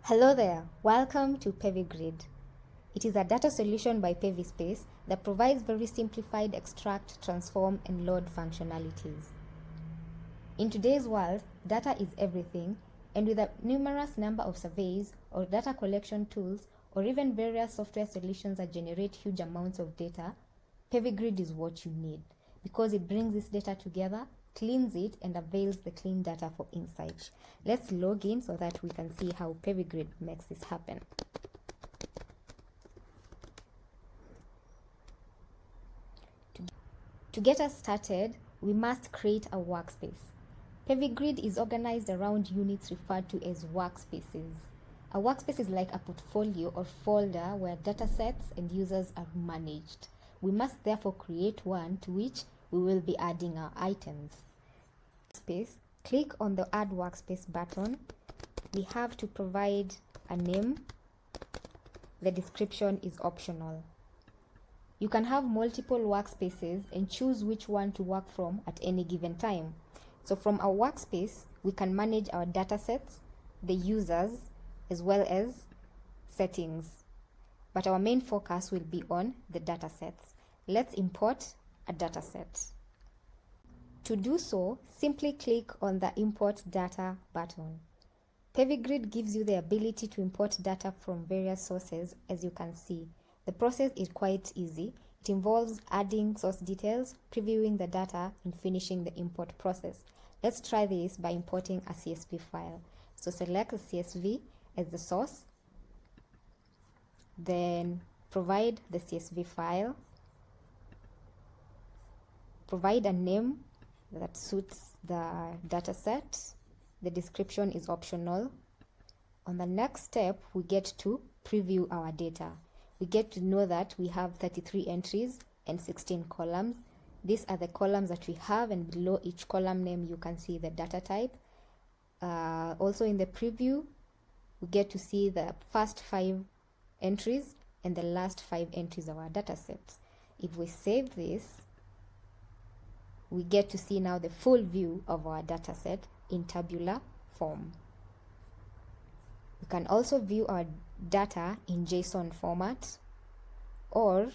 Hello there, welcome to PevyGrid. It is a data solution by PevySpace that provides very simplified extract, transform, and load functionalities. In today's world, data is everything, and with a numerous number of surveys or data collection tools or even various software solutions that generate huge amounts of data, PevyGrid is what you need because it brings this data together, cleans it, and avails the clean data for insight. Let's log in so that we can see how PevyGrid makes this happen. To get us started, we must create a workspace. PevyGrid is organized around units referred to as workspaces. A workspace is like a portfolio or folder where data sets and users are managed. We must therefore create one to which we will be adding our items. Click on the Add Workspace button. We have to provide a name. The description is optional. You can have multiple workspaces and choose which one to work from at any given time. So from our workspace, we can manage our data sets, the users, as well as settings. But our main focus will be on the data sets. Let's import a data set. To do so, simply click on the Import Data button. PevyGrid gives you the ability to import data from various sources, as you can see. The process is quite easy. It involves adding source details, previewing the data, and finishing the import process. Let's try this by importing a CSV file. So select the CSV as the source, then provide the CSV file, provide a name that suits the data set. The description is optional. On the next step, we get to preview our data. We get to know that we have 33 entries and 16 columns. These are the columns that we have, and below each column name you can see the data type. Also in the preview, we get to see the first 5 entries and the last 5 entries of our data set. If we save this, we get to see now the full view of our data set in tabular form. We can also view our data in JSON format, or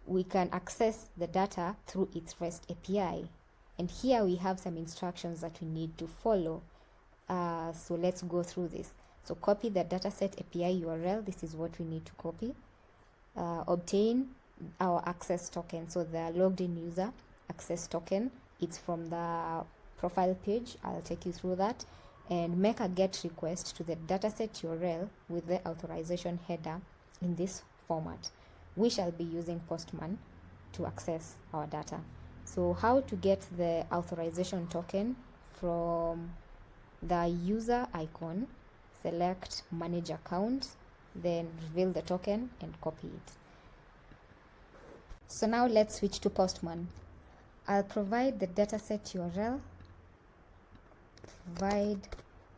we can access the data through its REST API. And here we have some instructions that we need to follow. So let's go through this. So copy the dataset API URL. This is what we need to copy. Obtain our access token. So the logged in user access token. It's from the profile page. I'll take you through that. And make a GET request to the dataset URL with the authorization header in this format. We shall be using Postman to access our data. So how to get the authorization token? From the user icon, select manage account, then reveal the token and copy it. So now let's switch to Postman. I'll provide the dataset URL, provide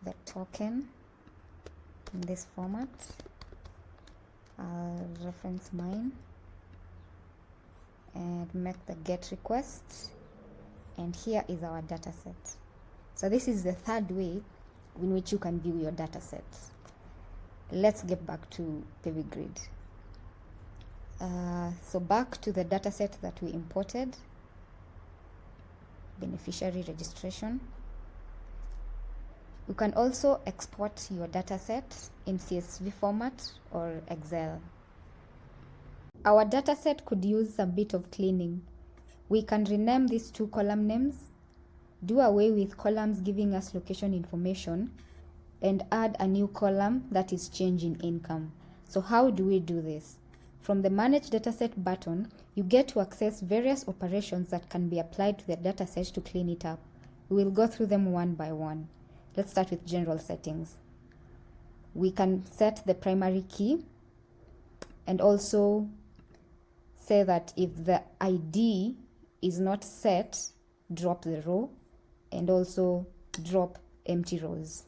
the token in this format. I'll reference mine and make the GET request, and here is our dataset. So this is the third way in which you can view your datasets. Let's get back to PevyGrid. So back to the dataset that we imported, beneficiary registration. You can also export your dataset in CSV format or Excel. Our dataset could use a bit of cleaning. We can rename these 2 column names, do away with columns giving us location information, and add a new column that is change in income. So how do we do this? From the Manage Dataset button, you get to access various operations that can be applied to the dataset to clean it up. We will go through them one by one. Let's start with general settings. We can set the primary key and also say that if the ID is not set, drop the row, and also drop empty rows.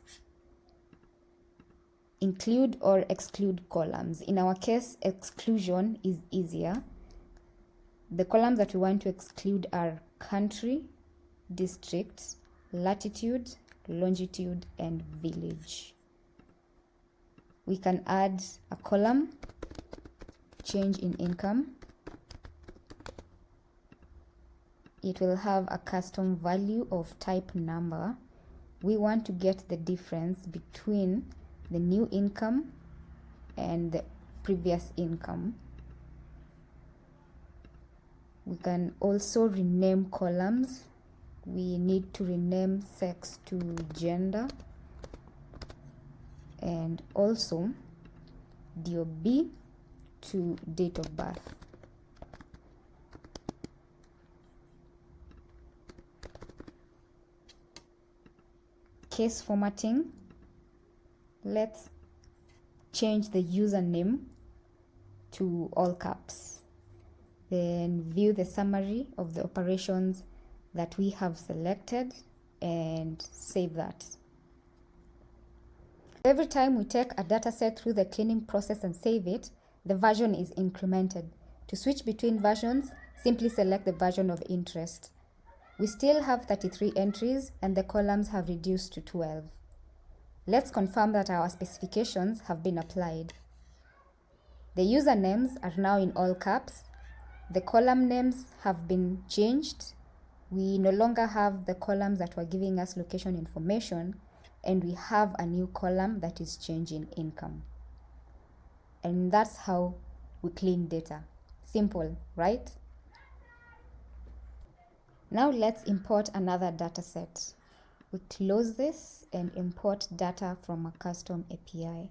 Include or exclude columns. In our case, exclusion is easier. The columns that we want to exclude are country, district, latitude, longitude, and village. we can add a column, change in income. It will have a custom value of type number. We want to get the difference between the new income and the previous income. We can also rename columns. We need to rename sex to gender, and also DOB to date of birth. Case formatting, let's change the username to all caps. Then view the summary of the operations that we have selected and save that. Every time we take a dataset through the cleaning process and save it, the version is incremented. To switch between versions, simply select the version of interest. We still have 33 entries and the columns have reduced to 12. Let's confirm that our specifications have been applied. The usernames are now in all caps. The column names have been changed. We no longer have the columns that were giving us location information, and we have a new column that is changing income. And that's how we clean data. Simple, right? Now let's import another data set. We close this and import data from a custom API.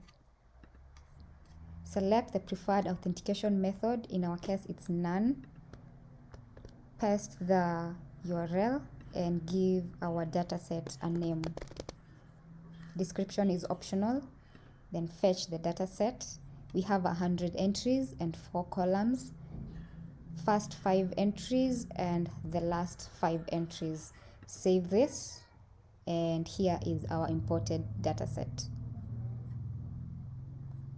Select the preferred authentication method. In our case, it's none. Paste the URL and give our data set a name. Description is optional. Then fetch the data set. We have 100 entries and 4 columns. First 5 entries and the last 5 entries. Save this, and here is our imported data set.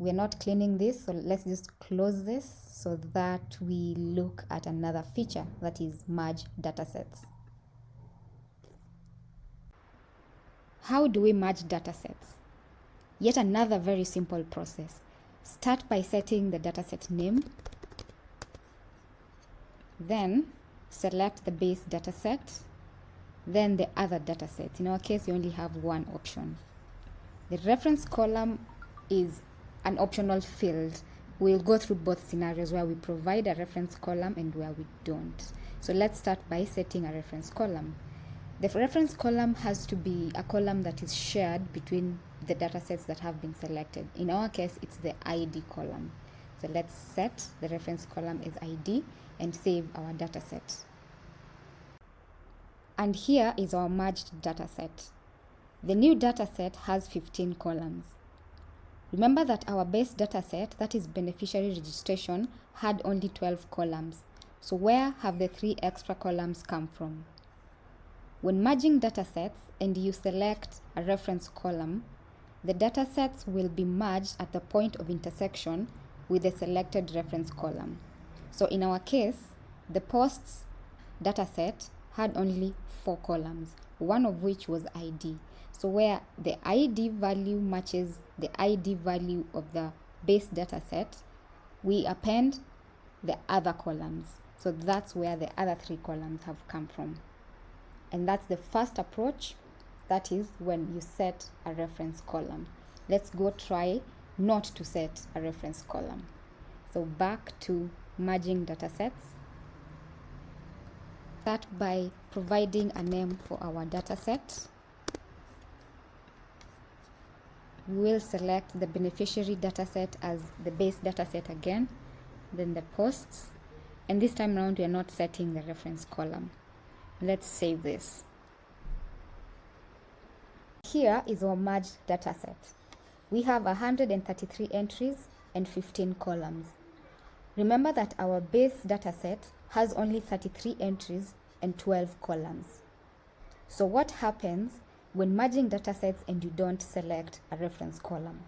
We're not cleaning this, so let's just close this so that we look at another feature, that is merge datasets. How do we merge datasets? Yet another very simple process. Start by setting the dataset name. Then select the base dataset, then the other dataset. In our case, we only have one option. The reference column is an optional field. We'll go through both scenarios where we provide a reference column and where we don't. So let's start by setting a reference column. The reference column has to be a column that is shared between the datasets that have been selected. In our case, it's the ID column. So let's set the reference column as ID and save our dataset. And here is our merged dataset. The new dataset has 15 columns. Remember that our base dataset, that is beneficiary registration, had only 12 columns. So where have the 3 extra columns come from? When merging datasets and you select a reference column, the datasets will be merged at the point of intersection with the selected reference column. So in our case, the posts dataset had only 4 columns, one of which was ID. So where the ID value matches the ID value of the base dataset, we append the other columns. So that's where the other 3 columns have come from. And that's the first approach. That is when you set a reference column. Let's go try not to set a reference column. So back to merging datasets. Start by providing a name for our dataset. We will select the beneficiary dataset as the base dataset again, then the posts, and this time around we are not setting the reference column. Let's save this. Here is our merged dataset. We have 133 entries and 15 columns. Remember that our base dataset has only 33 entries and 12 columns. So what happens when merging datasets and you don't select a reference column?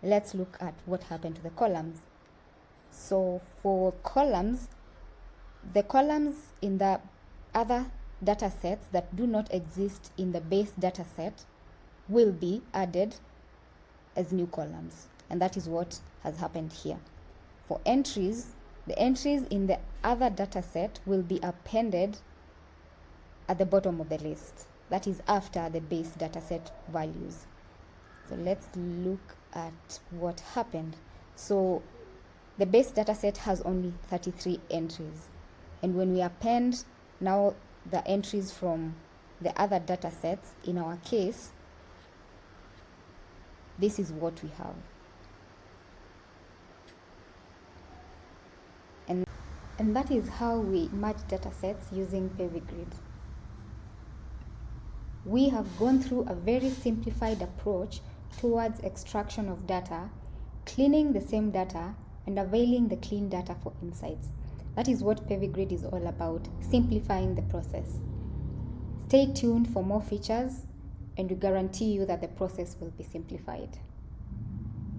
Let's look at what happened to the columns. So for columns, the columns in the other datasets that do not exist in the base dataset will be added as new columns. And that is what has happened here. For entries, the entries in the other data set will be appended at the bottom of the list. That is after the base data set values. So let's look at what happened. So the base data set has only 33 entries. And when we append now the entries from the other data sets, in our case, this is what we have. And that is how we merge data sets using PevyGrid. We have gone through a very simplified approach towards extraction of data, cleaning the same data, and availing the clean data for insights. That is what PevyGrid is all about, simplifying the process. Stay tuned for more features, and we guarantee you that the process will be simplified.